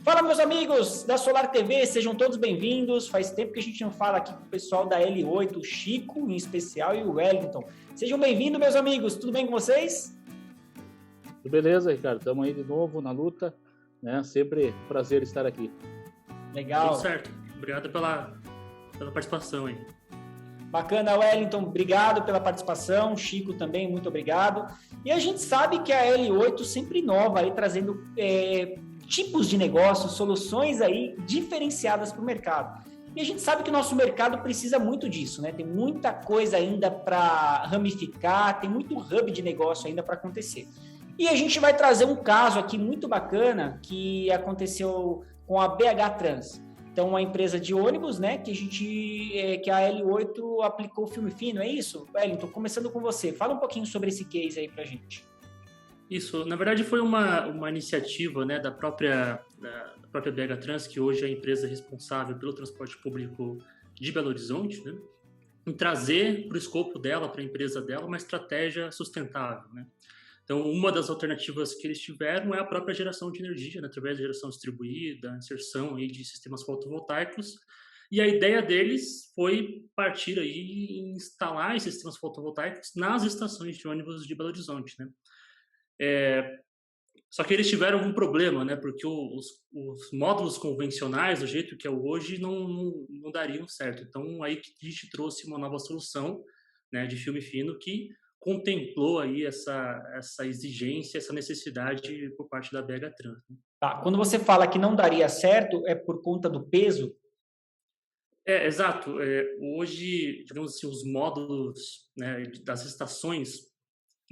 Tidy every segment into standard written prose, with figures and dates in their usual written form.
Fala, meus amigos da Solar TV, sejam todos bem-vindos. Faz tempo que a gente não fala aqui com o pessoal da L8, o Chico em especial e o Wellington. Sejam bem-vindos, meus amigos. Tudo bem com vocês? Tudo beleza, Ricardo? Estamos aí de novo na luta, né? Sempre um prazer estar aqui. Legal. Tudo certo. Obrigado pela participação aí. Bacana, Wellington. Obrigado pela participação. Chico também, muito obrigado. E a gente sabe que a L8 sempre inova aí, trazendo tipos de negócios, soluções aí diferenciadas para o mercado. E a gente sabe que o nosso mercado precisa muito disso, né? Tem muita coisa ainda para ramificar, tem muito hub de negócio ainda para acontecer. E a gente vai trazer um caso aqui muito bacana que aconteceu com a BH Trans. Então, uma empresa de ônibus, né, que a L8 aplicou o filme fino, é isso? Wellington, começando com você, fala um pouquinho sobre esse case aí pra gente. Isso, na verdade foi uma iniciativa, né, da própria BH Trans, que hoje é a empresa responsável pelo transporte público de Belo Horizonte, né, em trazer para o escopo dela, para a empresa dela, uma estratégia sustentável, né. Então, uma das alternativas que eles tiveram é a própria geração de energia, né, através da geração distribuída, inserção aí de sistemas fotovoltaicos. E a ideia deles foi partir aí e instalar esses sistemas fotovoltaicos nas estações de ônibus de Belo Horizonte, né. Só que eles tiveram um problema, né, porque os módulos convencionais, do jeito que é hoje, não dariam certo. Então, aí que a gente trouxe uma nova solução, né, de filme fino que contemplou aí essa exigência, essa necessidade por parte da BH Trans. Tá, quando você fala que não daria certo, é por conta do peso? Exato. Hoje, digamos assim, os módulos, né, das estações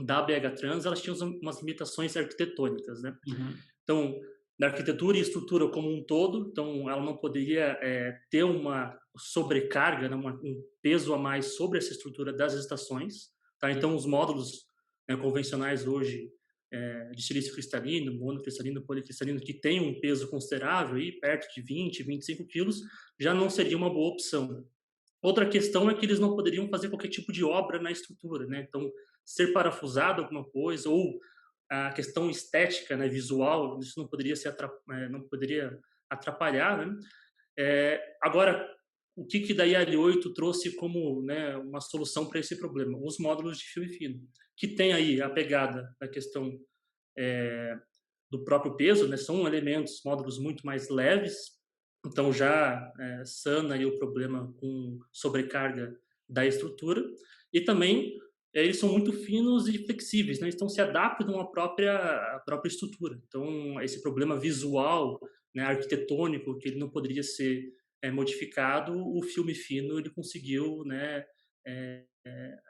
da BH Trans, elas tinham umas limitações arquitetônicas, né? Uhum. Então, na arquitetura e estrutura como um todo, então ela não poderia ter uma sobrecarga, né, um peso a mais sobre essa estrutura das estações, tá? Então, os módulos, né, convencionais hoje de silício cristalino, monocristalino, policristalino, que tem um peso considerável, aí, perto de 20, 25 quilos, já não seria uma boa opção. Outra questão é que eles não poderiam fazer qualquer tipo de obra na estrutura, né? Então, ser parafusado alguma coisa ou a questão estética, né, visual, isso não poderia atrapalhar, né? Agora, o que daí a L8 trouxe como, né, uma solução para esse problema? Os módulos de filme fino, que tem aí a pegada da questão do próprio peso, né? São elementos, módulos muito mais leves, então já sana aí o problema com sobrecarga da estrutura, e também eles são muito finos e flexíveis, né? Então se adaptam à própria estrutura. Então esse problema visual, né, arquitetônico, que ele não poderia ser modificado, o filme fino ele conseguiu, né,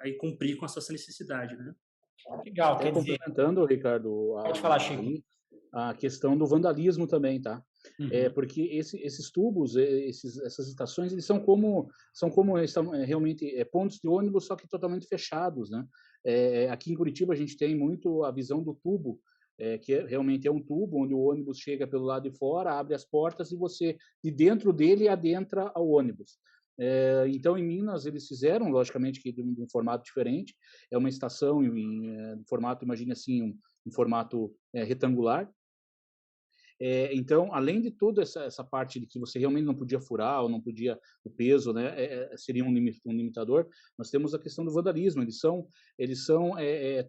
aí cumprir com essa necessidade, né? Legal, Até quer dizer... complementando, Ricardo, Pode falar, Chico. a questão do vandalismo também, tá? Uhum. Porque esses tubos, essas estações, eles estão realmente pontos de ônibus, só que totalmente fechados, né? Aqui em Curitiba a gente tem muito a visão do tubo, que realmente é um tubo onde o ônibus chega pelo lado de fora, abre as portas e você, de dentro dele, adentra ao ônibus. Então, em Minas, eles fizeram, logicamente, que de um formato diferente, é uma estação em formato, imagine assim, um formato retangular. Então, além de toda essa parte de que você realmente não podia furar ou não podia o peso, né, seria um limitador. Nós temos a questão do vandalismo. Eles são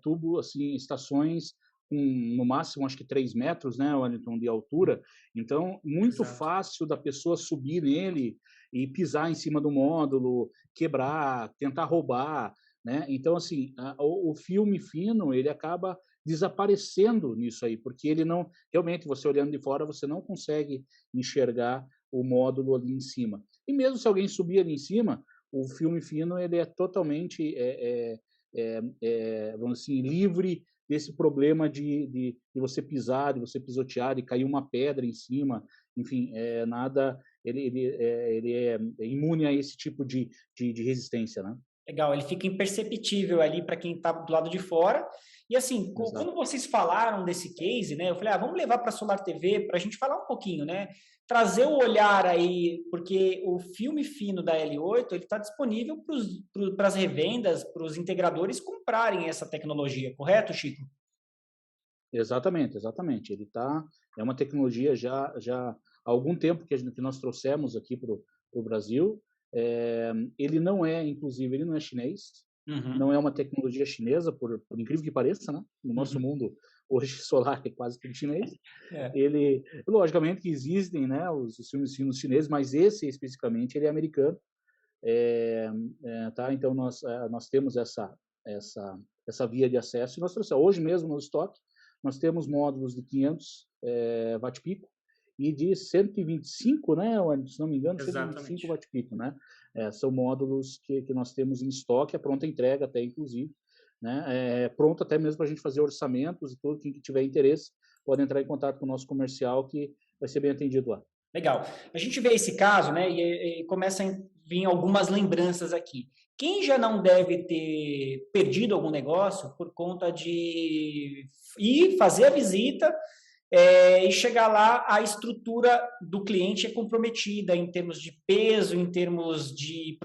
tubo assim, estações com no máximo acho que 3 metros, né, Wellington, de altura. Então, muito Exato. fácil da pessoa subir nele e pisar em cima do módulo, quebrar, tentar roubar, né? Então, assim, o filme fino ele acaba desaparecendo nisso aí, porque ele não realmente, você olhando de fora, você não consegue enxergar o módulo ali em cima. E mesmo se alguém subir ali em cima, o filme fino ele é totalmente, vamos assim, livre desse problema de você pisar, de você pisotear, de cair uma pedra em cima, enfim, nada, ele é imune a esse tipo de resistência, né? Legal, ele fica imperceptível ali para quem está do lado de fora. E assim, Exato. quando vocês falaram desse case, né, eu falei, vamos levar para a Solar TV para a gente falar um pouquinho, né? Trazer o olhar aí, porque o filme fino da L8 ele está disponível para as revendas, para os integradores comprarem essa tecnologia, correto, Chico? Exatamente, exatamente. É uma tecnologia já há algum tempo que nós trouxemos aqui para o Brasil. Ele não é, inclusive, ele não é chinês, Uhum, não é uma tecnologia chinesa, por incrível que pareça, né? No nosso uhum. mundo, hoje, solar é quase tudo chinês. É, Ele, logicamente que existem, né, os filmes finos chineses, mas esse especificamente ele é americano. Tá? Então nós temos essa essa via de acesso e nós trouxemos hoje mesmo no estoque nós temos módulos de 500 watt-pico e de 125, né, se não me engano, 125 Exatamente. watt-pico, né? São módulos que nós temos em estoque, a pronta entrega até inclusive, né? Pronto até mesmo para a gente fazer orçamentos e tudo, quem tiver interesse pode entrar em contato com o nosso comercial que vai ser bem atendido lá. legal. A gente vê esse caso, né, e começa a vir algumas lembranças aqui. Quem já não deve ter perdido algum negócio por conta de ir fazer a visita e chegar lá, a estrutura do cliente é comprometida em termos de peso, em termos de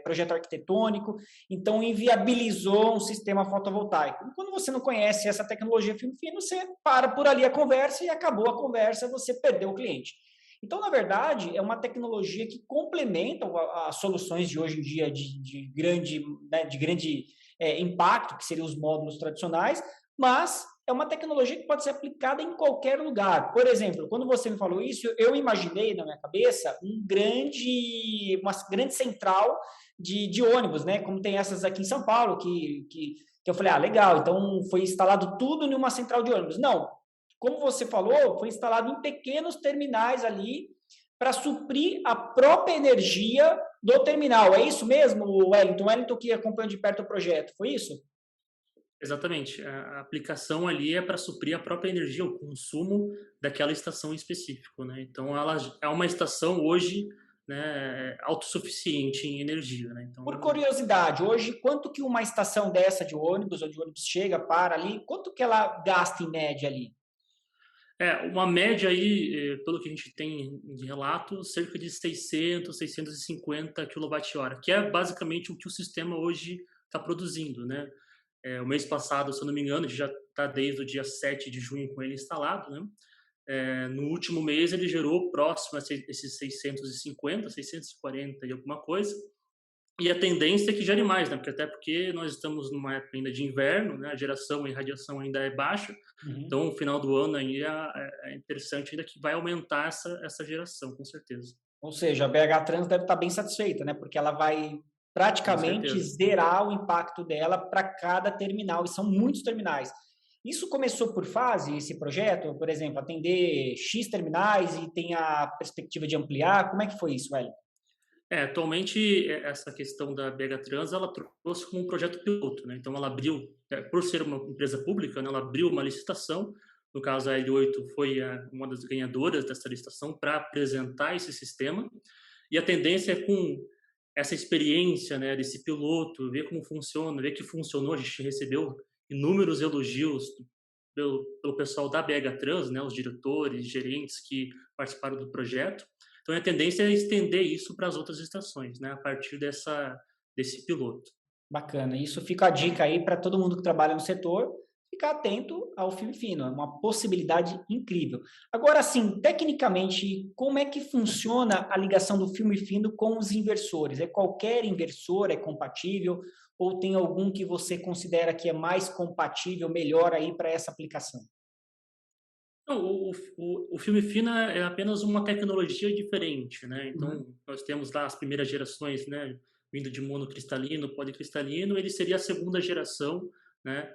projeto arquitetônico, então inviabilizou um sistema fotovoltaico. Quando você não conhece essa tecnologia fino, você para por ali a conversa e acabou a conversa, você perdeu o cliente. Então, na verdade, é uma tecnologia que complementa as soluções de hoje em dia de grande, né, de grande impacto, que seriam os módulos tradicionais, mas é uma tecnologia que pode ser aplicada em qualquer lugar. Por exemplo, quando você me falou isso, eu imaginei na minha cabeça uma grande central de ônibus, né? Como tem essas aqui em São Paulo, que eu falei, legal, então foi instalado tudo em uma central de ônibus. Não, como você falou, foi instalado em pequenos terminais ali para suprir a própria energia do terminal. É isso mesmo, Wellington? Wellington que acompanhou de perto o projeto, foi isso? Exatamente. A aplicação ali é para suprir a própria energia, o consumo daquela estação em específico, né? Então, ela é uma estação hoje, né, autossuficiente em energia, né? Então, Por curiosidade, hoje, quanto que uma estação dessa de ônibus, ou de ônibus chega, para ali, quanto que ela gasta em média ali? uma média aí, pelo que a gente tem de relato, cerca de 600, 650 kWh, que é basicamente o que o sistema hoje está produzindo, né? O mês passado, se eu não me engano, a gente já está desde o dia 7 de junho com ele instalado, né? No último mês ele gerou próximo a esses 650, 640 e alguma coisa. E a tendência é que gere mais, né? Porque nós estamos numa época ainda de inverno, né? A geração e radiação ainda é baixa. Uhum. Então, no final do ano ainda é interessante ainda que vai aumentar essa geração, com certeza. Ou seja, a BH Trans deve estar bem satisfeita, né? Porque ela vai Com praticamente certeza. zerar o impacto dela para cada terminal, e são muitos terminais. Isso começou por fase, esse projeto? Por exemplo, atender X terminais e tem a perspectiva de ampliar? Como é que foi isso, Hélio? Atualmente, essa questão da BH Trans, ela trouxe como um projeto piloto, né? Então, ela abriu, por ser uma empresa pública, né, ela abriu uma licitação. No caso, a L8 foi uma das ganhadoras dessa licitação para apresentar esse sistema. E a tendência é com essa experiência, né, desse piloto, ver como funciona, ver que funcionou. A gente recebeu inúmeros elogios pelo pessoal da BH Trans, né, os diretores, gerentes que participaram do projeto. Então, a tendência é estender isso para as outras estações, né, a partir desse piloto. Bacana. Isso fica a dica aí para todo mundo que trabalha no setor, ficar atento ao filme fino. É uma possibilidade incrível. Agora, sim, tecnicamente, como é que funciona a ligação do filme fino com os inversores? É qualquer inversor é compatível ou tem algum que você considera que é mais compatível, melhor aí para essa aplicação? Não, o filme fino é apenas uma tecnologia diferente, né? Uhum. Então, nós temos lá as primeiras gerações, né? Vindo de monocristalino, policristalino, ele seria a segunda geração, né?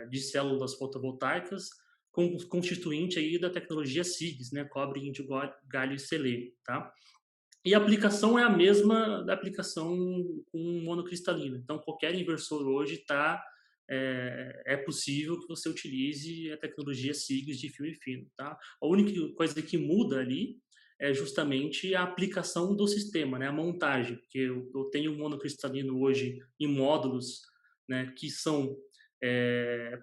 De células fotovoltaicas, constituinte aí da tecnologia CIGS, né? Cobre, índio, galho e selênio, tá? E a aplicação é a mesma da aplicação com monocristalino. Então, qualquer inversor hoje é possível que você utilize a tecnologia SIGS de filme fino. Tá? A única coisa que muda ali é justamente a aplicação do sistema, né? A montagem. Porque eu tenho monocristalino hoje em módulos, né, que são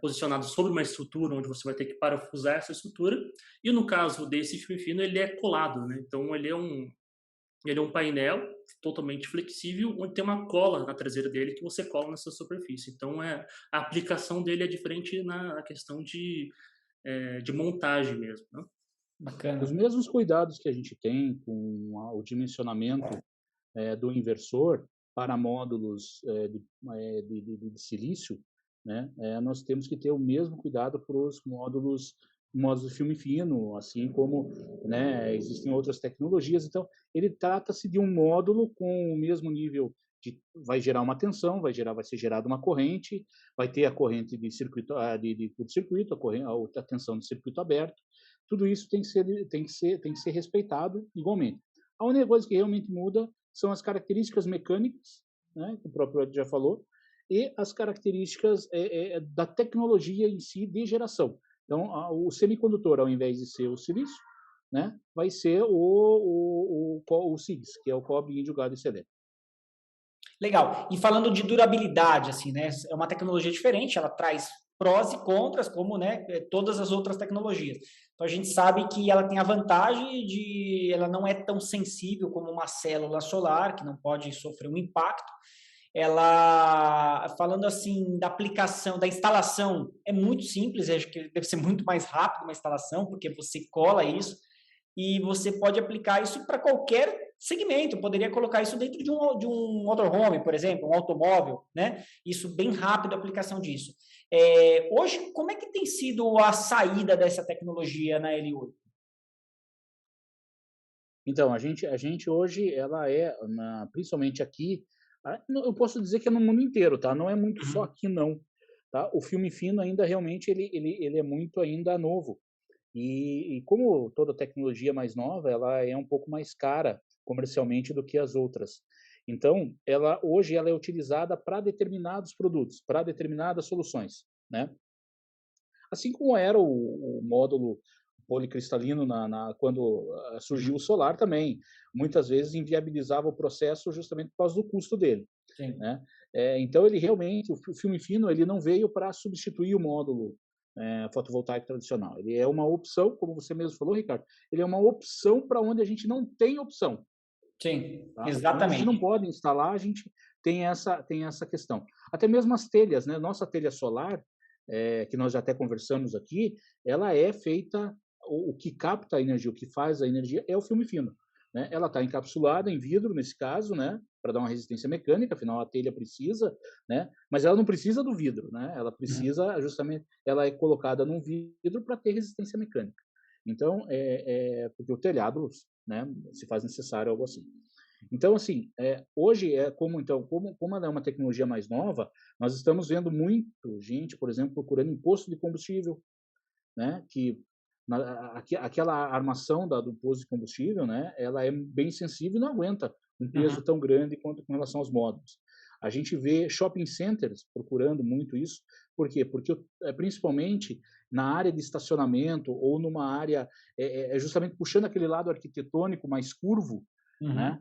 posicionados sobre uma estrutura onde você vai ter que parafusar essa estrutura. E no caso desse filme fino, ele é colado. Né? Então, ele é um painel totalmente flexível, onde tem uma cola na traseira dele que você cola nessa superfície. Então, a aplicação dele é diferente na questão de montagem mesmo, né? Bacana. Os mesmos cuidados que a gente tem com o dimensionamento do inversor para módulos de silício, né? Nós temos que ter o mesmo cuidado para os módulos de filme fino, assim como, né, existem outras tecnologias. Então, ele trata-se de um módulo com o mesmo nível vai gerar uma tensão, vai ser gerada uma corrente, vai ter a corrente de circuito de curto-circuito, a tensão de circuito aberto. Tudo isso tem que ser respeitado igualmente. A única coisa que realmente muda são as características mecânicas, né, que o próprio Ed já falou, e as características da tecnologia em si de geração. Então, o semicondutor, ao invés de ser o silício, né, vai ser o CIGS, que é o cobre, índio, gado e selênio. Legal. E falando de durabilidade, assim, né? É uma tecnologia diferente, ela traz prós e contras, como, né, todas as outras tecnologias. Então a gente sabe que ela tem a vantagem de ela não é tão sensível como uma célula solar, que não pode sofrer um impacto. Ela, falando assim da aplicação, da instalação, é muito simples, acho que deve ser muito mais rápido uma instalação, porque você cola isso e você pode aplicar isso para qualquer segmento. Poderia colocar isso dentro de um motorhome, por exemplo, um automóvel, né? Isso bem rápido a aplicação disso. Hoje, como é que tem sido a saída dessa tecnologia na L8? Então, a gente hoje, ela principalmente aqui, eu posso dizer que é no mundo inteiro, tá? Não é muito só aqui, não. Tá? O filme fino ainda realmente ele é muito ainda novo. E como toda tecnologia mais nova, ela é um pouco mais cara comercialmente do que as outras. Então, hoje ela é utilizada para determinados produtos, para determinadas soluções, né? Assim como era o módulo policristalino quando surgiu o solar também, muitas vezes inviabilizava o processo justamente por causa do custo dele. Sim. Né? Então, ele realmente, o filme fino, ele não veio para substituir o módulo fotovoltaico tradicional. Ele é uma opção, como você mesmo falou, Ricardo, ele é uma opção para onde a gente não tem opção. Sim, Tá? Onde a gente exatamente. não pode instalar, a gente tem essa questão. Até mesmo as telhas, né? Nossa telha solar, que nós já até conversamos aqui, ela é feita, o que capta a energia, o que faz a energia é o filme fino. Né? Ela está encapsulada em vidro, nesse caso, né? Para dar uma resistência mecânica, afinal a telha precisa, né? Mas ela não precisa do vidro, né? Ela precisa justamente, ela é colocada num vidro para ter resistência mecânica. Então, porque o telhado, né, se faz necessário algo assim. Então, assim, hoje como ela é uma tecnologia mais nova, nós estamos vendo muito gente, por exemplo, procurando imposto de combustível, né? Que aquela armação do posto de combustível, né? Ela é bem sensível e não aguenta um peso tão grande quanto com relação aos módulos. A gente vê shopping centers procurando muito isso. Por quê? Porque principalmente na área de estacionamento ou numa área justamente puxando aquele lado arquitetônico mais curvo, né?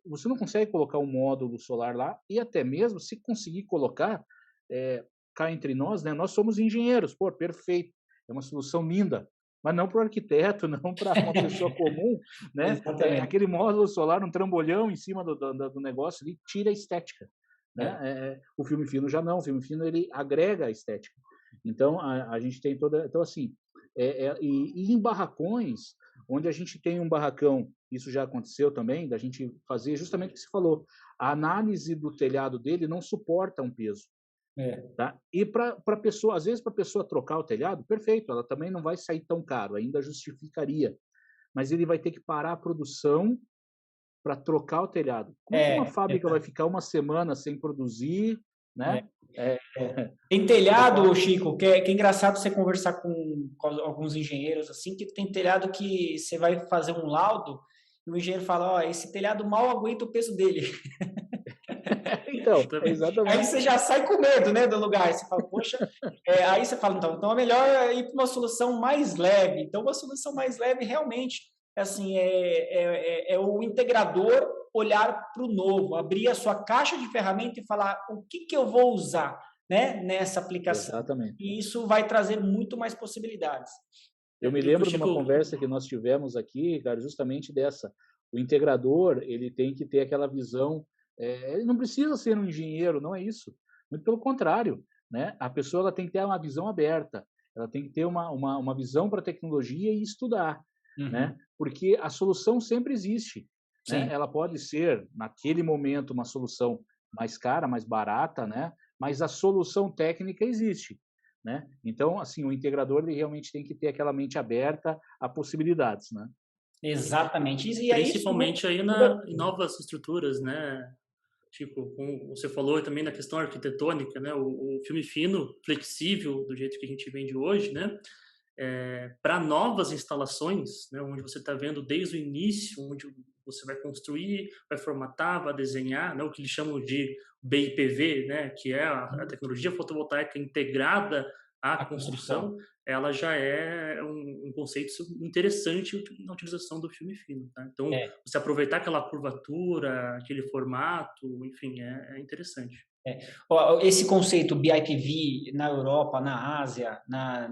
Você não consegue colocar um módulo solar lá e até mesmo se conseguir colocar, cá entre nós, né? Nós somos engenheiros, pô, perfeito, é uma solução linda, mas não para o arquiteto, não para uma pessoa comum, né? Aquele módulo solar, um trambolhão em cima do negócio ali, tira a estética, né? O filme fino já não, o filme fino ele agrega a estética. Então a gente tem então assim, e em barracões, onde a gente tem um barracão, isso já aconteceu também, da gente fazer justamente o que você falou, a análise do telhado dele não suporta um peso. Tá? E para a pessoa, às vezes para a pessoa trocar o telhado, perfeito, ela também não vai sair tão caro, ainda justificaria, mas ele vai ter que parar a produção para trocar o telhado. Como é que uma fábrica vai ficar uma semana sem produzir, né? Tem telhado, Chico, que é engraçado você conversar com alguns engenheiros assim, que tem telhado que você vai fazer um laudo e o engenheiro fala, ó, esse telhado mal aguenta o peso dele. Então, exatamente. Aí você já sai com medo, né, do lugar. Aí você fala, poxa, aí você fala, então é melhor ir para uma solução mais leve. Então, uma solução mais leve realmente, assim, é o integrador olhar para o novo, abrir a sua caixa de ferramenta e falar o que eu vou usar, né, nessa aplicação. Exatamente. E isso vai trazer muito mais possibilidades. Eu me lembro de uma conversa que nós tivemos aqui, cara, justamente dessa. O integrador, ele tem que ter aquela visão. Ele não precisa ser um engenheiro, não é isso. Muito pelo contrário, né? A pessoa ela tem que ter uma visão aberta. ela tem que ter uma visão para a tecnologia e estudar, Uhum. né? Porque a solução sempre existe, né? Sim. Ela pode ser, naquele momento, uma solução mais cara, mais barata, né? Mas a solução técnica existe, né? Então, assim, o integrador ele realmente tem que ter aquela mente aberta a possibilidades, né? Exatamente. E é isso Principalmente aí muda. em novas estruturas, né? Tipo, como você falou também na questão arquitetônica, né? O filme fino, flexível, do jeito que a gente vende hoje, né? Para novas instalações, né? Onde você está vendo desde o início, onde você vai construir, vai formatar, vai desenhar, né? O que eles chamam de BIPV, né? Que é a tecnologia fotovoltaica integrada à A construção. construção, ela já é um conceito interessante na utilização do filme fino, tá? Então, É. você aproveitar aquela curvatura, aquele formato, enfim, é interessante. Esse conceito BIPV na Europa, na Ásia, né,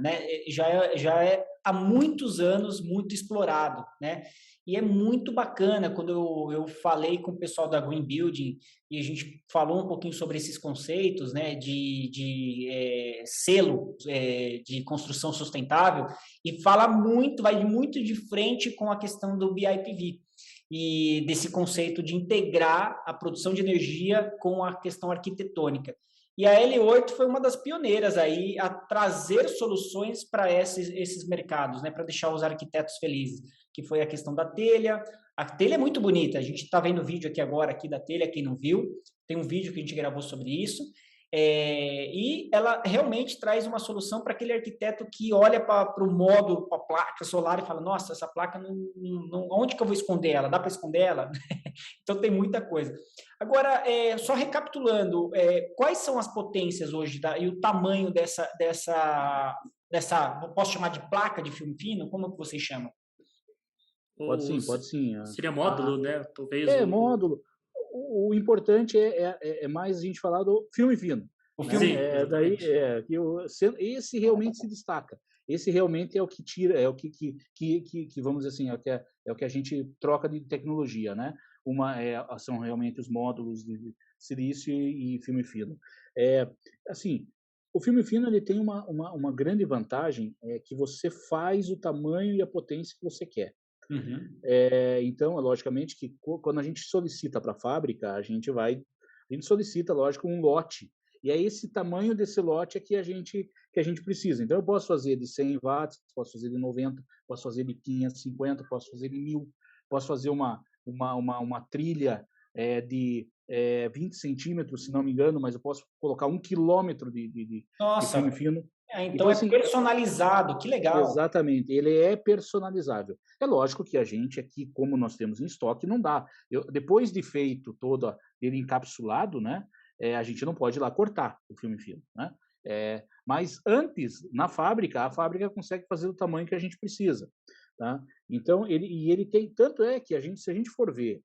já é há muitos anos muito explorado, né? E é muito bacana quando eu falei com o pessoal da Green Building e a gente falou um pouquinho sobre esses conceitos, né, de selo de construção sustentável e fala muito, vai muito de frente com a questão do BIPV e desse conceito de integrar a produção de energia com a questão arquitetônica. E a L8 foi uma das pioneiras aí a trazer soluções para esses mercados, né, para deixar os arquitetos felizes, que foi a questão da telha. A telha é muito bonita, a gente está vendo o vídeo aqui agora aqui da telha, quem não viu, tem um vídeo que a gente gravou sobre isso. E ela realmente traz uma solução para aquele arquiteto que olha para o módulo, para a placa solar e fala, nossa, essa placa, onde que eu vou esconder ela? Dá para esconder ela? Então, tem muita coisa. Agora, só recapitulando, quais são as potências hoje e o tamanho dessa, posso chamar de placa de filme fino? Como que vocês chamam? Pode sim, pode sim. Seria módulo, né? Talvez. Módulo. O importante é mais a gente falar do filme fino. O filme, Sim, exatamente. Esse realmente se destaca. Esse realmente é o que tira, é o que vamos dizer assim, é o que a gente troca de tecnologia, né? São realmente os módulos de silício e filme fino. Assim, o filme fino ele tem uma grande vantagem, que você faz o tamanho e a potência que você quer. Uhum. Então, logicamente que quando a gente solicita para a fábrica, a gente solicita, lógico, um lote. E é esse tamanho desse lote que a gente precisa. Então, eu posso fazer de 100 watts, posso fazer de 90, posso fazer de 550, posso fazer de 1000, posso fazer uma trilha de 20 centímetros, se não me engano, mas eu posso colocar 1 quilômetro de filme fino. Então, assim, personalizado, que legal. Exatamente, ele é personalizável. É lógico que a gente aqui, como nós temos em estoque, não dá. Depois de feito todo ele encapsulado, né, a gente não pode ir lá cortar o filme fino, né? Mas antes, na fábrica, a fábrica consegue fazer o tamanho que a gente precisa, tá? Então, ele tem, tanto é que se a gente for ver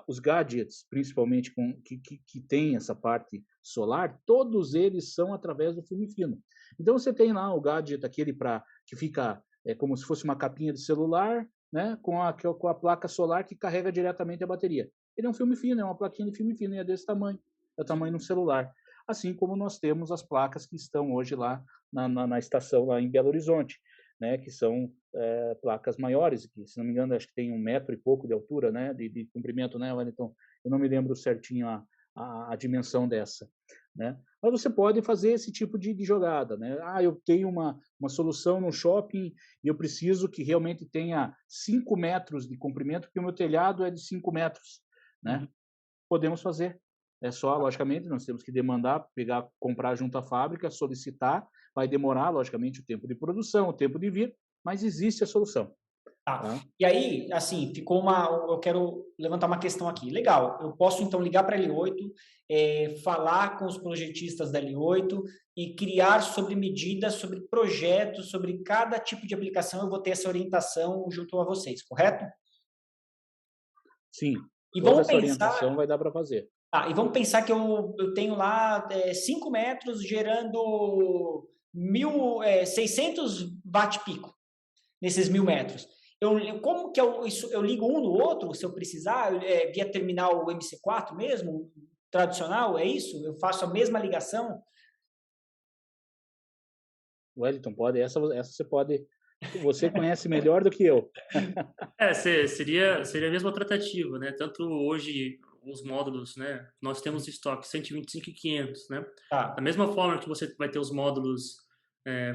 os gadgets, principalmente que tem essa parte solar, todos eles são através do filme fino. Então, você tem lá o gadget, aquele que fica como se fosse uma capinha de celular, né, com a placa solar que carrega diretamente a bateria. Ele é um filme fino, é uma plaquinha de filme fino, e é desse tamanho, é o tamanho de um celular. Assim como nós temos as placas que estão hoje lá na estação, lá em Belo Horizonte, né, que são placas maiores, que, se não me engano, acho que tem 1 metro e pouco de altura, né, de comprimento, né, Wellington? Eu não me lembro certinho a dimensão dessa, né? Mas você pode fazer esse tipo de jogada, né? Eu tenho uma solução no shopping e eu preciso que realmente tenha 5 metros de comprimento, porque o meu telhado é de 5 metros, né? Podemos fazer. É só, logicamente, nós temos que demandar, comprar junto à fábrica, solicitar, vai demorar, logicamente, o tempo de produção, o tempo de vir, mas existe a solução. Tá. E aí, assim, eu quero levantar uma questão aqui. Legal, eu posso então ligar para a L8, falar com os projetistas da L8 e criar sobre medidas, sobre projetos, sobre cada tipo de aplicação, eu vou ter essa orientação junto a vocês, correto? Sim, e toda vamos essa orientação vai dar para fazer. E vamos pensar que eu tenho lá 5 metros gerando 600 watt-pico nesses 1000 metros. Como que eu ligo um no outro, se eu precisar, via terminal MC4 mesmo, tradicional, é isso? Eu faço a mesma ligação? Wellington, pode, essa você conhece melhor do que eu. Seria a mesma tratativa, né? Tanto hoje os módulos, né? Nós temos em estoque 125 e 500, né? Da Tá. mesma forma que você vai ter os módulos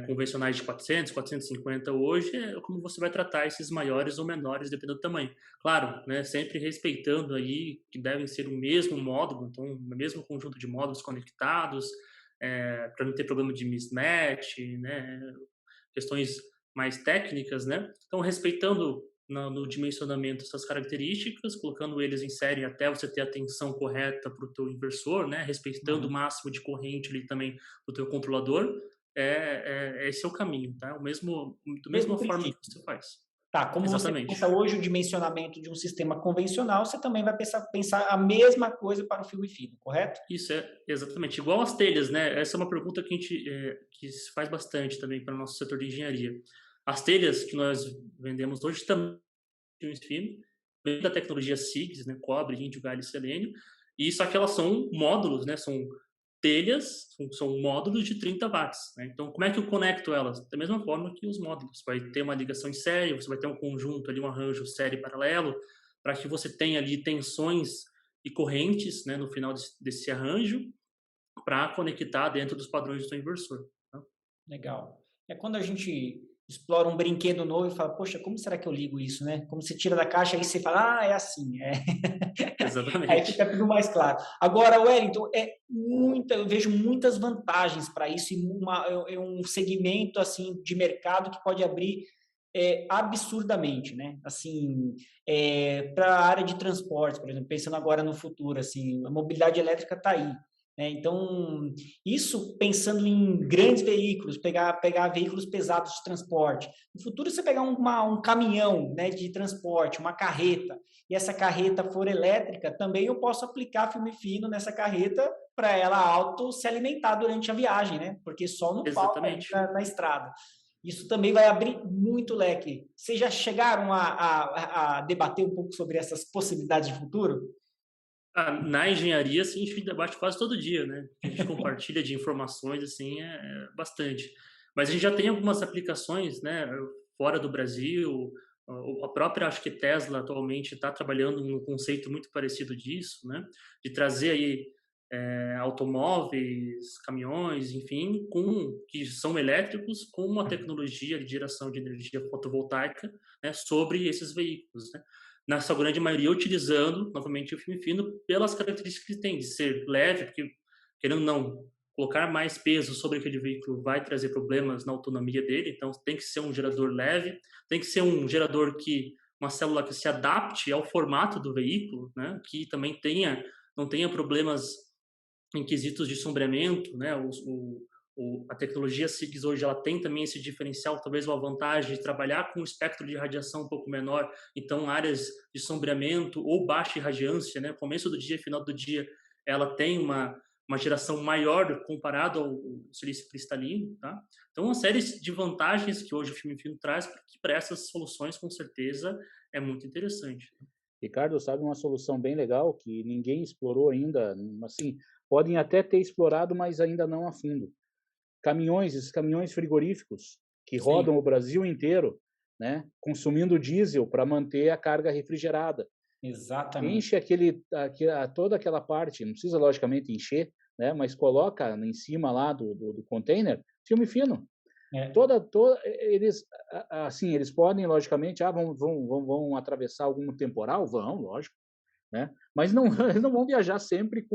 convencionais de 400, 450 hoje, é como você vai tratar esses maiores ou menores, dependendo do tamanho. Claro, né? Sempre respeitando aí que devem ser o mesmo módulo, então o mesmo conjunto de módulos conectados, para não ter problema de mismatch, né? Questões mais técnicas, né? Então, respeitando no dimensionamento essas características, colocando eles em série até você ter a tensão correta para o teu inversor, né? Respeitando o máximo de corrente ali também do teu controlador, esse é o caminho, tá? Da mesma Mesmo forma que princípio. você faz. Tá, como você Exatamente. pensa hoje o dimensionamento de um sistema convencional, você também vai pensar a mesma coisa para o filme fino, correto? Isso é exatamente igual às telhas, né? Essa é uma pergunta que a gente que se faz bastante também para o nosso setor de engenharia. As telhas que nós vendemos hoje também filme fino, vem da tecnologia SIGS, né, cobre, índio, galho e selênio, e só que elas são módulos, né, são telhas, são módulos de 30 watts, né? Então, como é que eu conecto elas? Da mesma forma que os módulos, vai ter uma ligação em série, você vai ter um conjunto ali, um arranjo série paralelo, para que você tenha ali tensões e correntes, né, no final desse arranjo, para conectar dentro dos padrões do seu inversor. Tá? Legal. É quando a gente explora um brinquedo novo e fala, poxa, como será que eu ligo isso, né? Como você tira da caixa aí você fala, é assim, Aí Exatamente. fica tudo mais claro. Agora, Wellington, eu vejo muitas vantagens para isso e um segmento assim de mercado que pode abrir absurdamente, né? Assim, para a área de transporte, por exemplo, pensando agora no futuro, assim, a mobilidade elétrica está aí. Então, isso pensando em grandes veículos, pegar veículos pesados de transporte. No futuro, você pegar um caminhão, né, de transporte, uma carreta, e essa carreta for elétrica, também eu posso aplicar filme fino nessa carreta para ela auto se alimentar durante a viagem, né? Porque só não falta ali Exatamente. na estrada. Isso também vai abrir muito leque. Vocês já chegaram a debater um pouco sobre essas possibilidades de futuro? Na engenharia, assim, a gente debate quase todo dia, né? A gente compartilha de informações, assim, bastante. Mas a gente já tem algumas aplicações, né, fora do Brasil. A própria, acho que Tesla atualmente está trabalhando num conceito muito parecido disso, né? De trazer aí automóveis, caminhões, enfim, que são elétricos, com uma tecnologia de geração de energia fotovoltaica, né, sobre esses veículos, né? Na sua grande maioria utilizando, novamente, o filme fino pelas características que tem, de ser leve, porque, querendo ou não, colocar mais peso sobre aquele veículo vai trazer problemas na autonomia dele, então tem que ser um gerador leve, tem que ser um gerador uma célula que se adapte ao formato do veículo, né, que também não tenha problemas em quesitos de sombreamento, né, a tecnologia SIGS hoje ela tem também esse diferencial, talvez uma vantagem de trabalhar com um espectro de radiação um pouco menor, então áreas de sombreamento ou baixa irradiância, né, começo do dia, final do dia, ela tem uma geração maior comparado ao silício cristalino, tá? Então, uma série de vantagens que hoje o filme fino traz, que para essas soluções, com certeza, é muito interessante. Ricardo, sabe uma solução bem legal que ninguém explorou ainda, assim, podem até ter explorado, mas ainda não a fundo. Esses caminhões frigoríficos que Sim, rodam o Brasil inteiro, né, consumindo diesel para manter a carga refrigerada. exatamente. Enche toda aquela parte, não precisa logicamente encher, né, mas coloca em cima lá do container, filme fino. É. Eles, assim, eles podem logicamente, vão atravessar algum temporal, lógico, né? Mas não, eles não vão viajar sempre,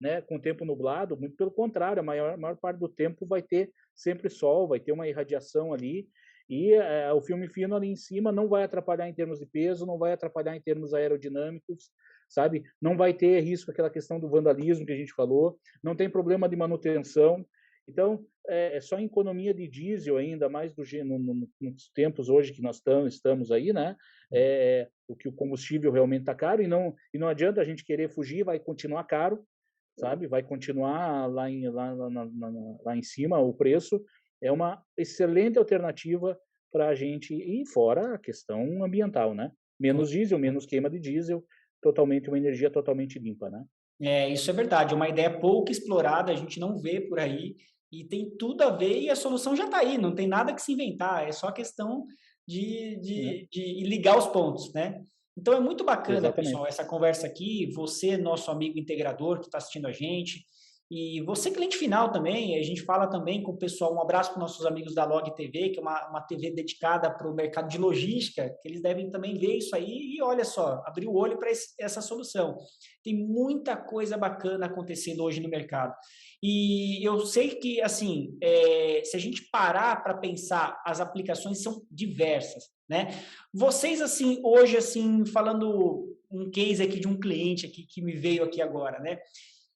né, com o tempo nublado, muito pelo contrário, a maior parte do tempo vai ter sempre sol, vai ter uma irradiação ali, e o filme fino ali em cima não vai atrapalhar em termos de peso, não vai atrapalhar em termos aerodinâmicos, sabe? Não vai ter risco, aquela questão do vandalismo que a gente falou, não tem problema de manutenção. Então, é só economia de diesel ainda, mais nos tempos hoje que nós estamos aí, né? O que o combustível realmente está caro, e não adianta a gente querer fugir, vai continuar caro, sabe? Vai continuar lá em cima o preço. É uma excelente alternativa para a gente, e fora a questão ambiental, né? Menos diesel, menos queima de diesel, uma energia totalmente limpa, né? Isso é verdade, é uma ideia pouco explorada, a gente não vê por aí, E tem tudo a ver e a solução já está aí, não tem nada que se inventar, é só questão de ligar os pontos, né? Então é muito bacana, pessoal, Exatamente. essa conversa aqui, você, nosso amigo integrador que está assistindo a gente, e você, cliente final também, a gente fala também com o pessoal, um abraço para os nossos amigos da Log TV, que é uma TV dedicada para o mercado de logística, que eles devem também ver isso aí e olha só, abrir o olho para essa solução. Tem muita coisa bacana acontecendo hoje no mercado. E eu sei que, assim, se a gente parar para pensar, as aplicações são diversas, né? Vocês, assim, hoje, assim, falando um case aqui de um cliente aqui que me veio aqui agora, né?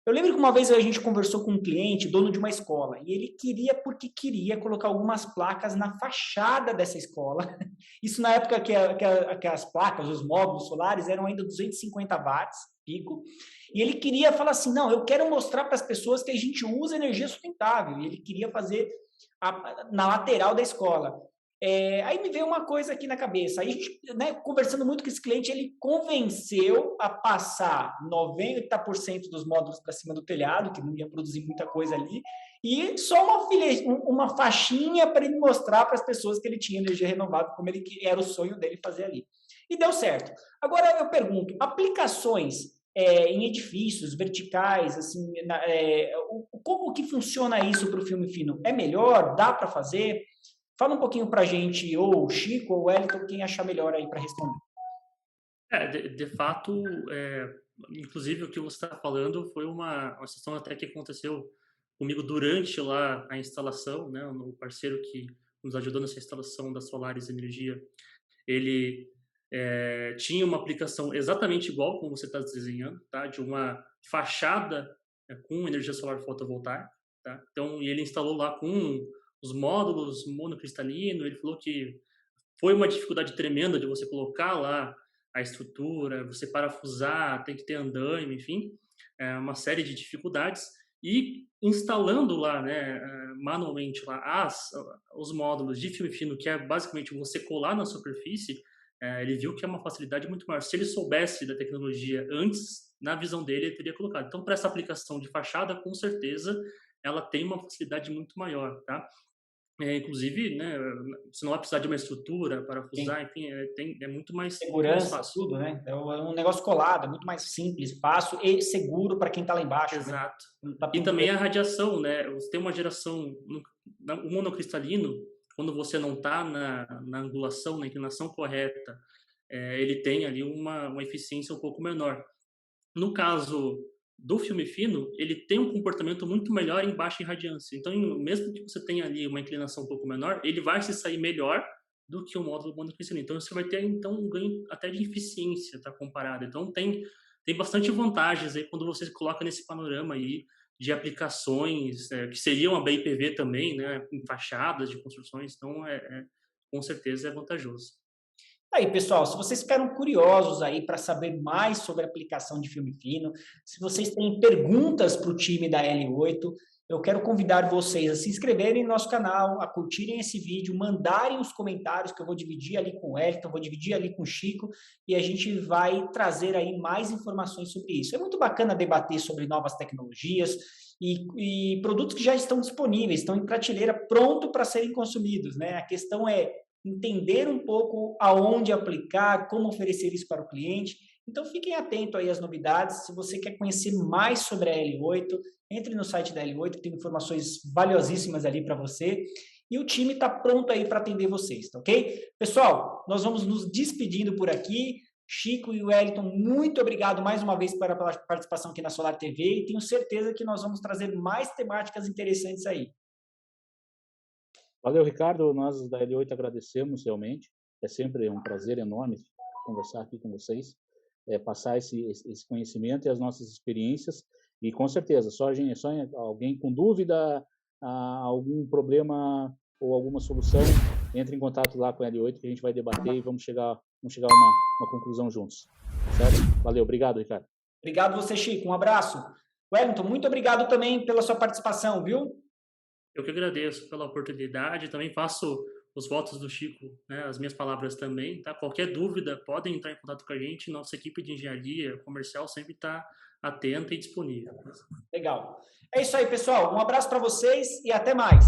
Eu lembro que uma vez a gente conversou com um cliente, dono de uma escola, e ele queria, porque queria, colocar algumas placas na fachada dessa escola. Isso na época que as placas, os módulos solares, eram ainda 250 watts, pico, e ele queria falar assim, não, eu quero mostrar para as pessoas que a gente usa energia sustentável, e ele queria fazer na lateral da escola. Aí me veio uma coisa aqui na cabeça. Aí, né, conversando muito com esse cliente, ele convenceu a passar 90% dos módulos para cima do telhado, que não ia produzir muita coisa ali, e só uma faixinha para ele mostrar para as pessoas que ele tinha energia renovável, como era o sonho dele fazer ali. E deu certo. Agora eu pergunto, aplicações em edifícios verticais, assim, como que funciona isso para o filme fino? É melhor? Dá para fazer? Fala um pouquinho para a gente, ou o Chico ou o Wellington, quem achar melhor aí para responder. De fato, inclusive o que você está falando foi uma situação até que aconteceu comigo durante lá a instalação, né? O parceiro que nos ajudou nessa instalação da Solaris Energia, ele tinha uma aplicação exatamente igual como você está desenhando, tá? De uma fachada com energia solar fotovoltaica, tá? Então, e ele instalou lá com os módulos monocristalino, ele falou que foi uma dificuldade tremenda de você colocar lá a estrutura, você parafusar, tem que ter andaime, enfim, uma série de dificuldades. E instalando lá, né, manualmente lá os módulos de filme fino, que é basicamente você colar na superfície, ele viu que é uma facilidade muito maior. Se ele soubesse da tecnologia antes, na visão dele, ele teria colocado. Então, para essa aplicação de fachada, com certeza, ela tem uma facilidade muito maior, tá? Inclusive, né, você não vai precisar de uma estrutura para parafusar, enfim, é muito mais segurança, fácil. tudo, né? É um negócio colado, é muito mais simples, fácil e seguro para quem está lá embaixo. Exato. Né? Tá E também a radiação, né? Você tem uma geração, o monocristalino, quando você não está na angulação, na inclinação correta, ele tem ali uma eficiência um pouco menor. No caso do filme fino, ele tem um comportamento muito melhor em baixa irradiância. Então, mesmo que você tenha ali uma inclinação um pouco menor, ele vai se sair melhor do que o módulo monocristalino. Então, você vai ter então um ganho até de eficiência, tá, comparado. Então, tem bastante vantagens aí quando você coloca nesse panorama aí de aplicações que seriam a BIPV também, né, em fachadas de construções. Então, com certeza é vantajoso. Aí, pessoal, se vocês ficaram curiosos aí para saber mais sobre a aplicação de filme fino, se vocês têm perguntas para o time da L8, eu quero convidar vocês a se inscreverem no nosso canal, a curtirem esse vídeo, mandarem os comentários que eu vou dividir ali com o Wellington, vou dividir ali com o Chico e a gente vai trazer aí mais informações sobre isso. É muito bacana debater sobre novas tecnologias e produtos que já estão disponíveis, estão em prateleira pronto para serem consumidos, né? A questão é entender um pouco aonde aplicar, como oferecer isso para o cliente. Então, fiquem atentos aí às novidades. Se você quer conhecer mais sobre a L8, entre no site da L8, tem informações valiosíssimas ali para você. E o time está pronto aí para atender vocês, tá ok? Pessoal, nós vamos nos despedindo por aqui. Chico e Wellington, muito obrigado mais uma vez pela participação aqui na Solar TV e tenho certeza que nós vamos trazer mais temáticas interessantes aí. Valeu, Ricardo. Nós da L8 agradecemos realmente. É sempre um prazer enorme conversar aqui com vocês, passar esse conhecimento e as nossas experiências. E com certeza, só alguém com dúvida, algum problema ou alguma solução, entre em contato lá com a L8 que a gente vai debater e vamos chegar a uma conclusão juntos. Certo? Valeu, obrigado, Ricardo. Obrigado você, Chico. Um abraço. Wellington, muito obrigado também pela sua participação, viu? Eu que agradeço pela oportunidade, também faço os votos do Chico, né, as minhas palavras também, tá? Qualquer dúvida, podem entrar em contato com a gente, nossa equipe de engenharia comercial sempre está atenta e disponível. Legal. É isso aí, pessoal. Um abraço para vocês e até mais.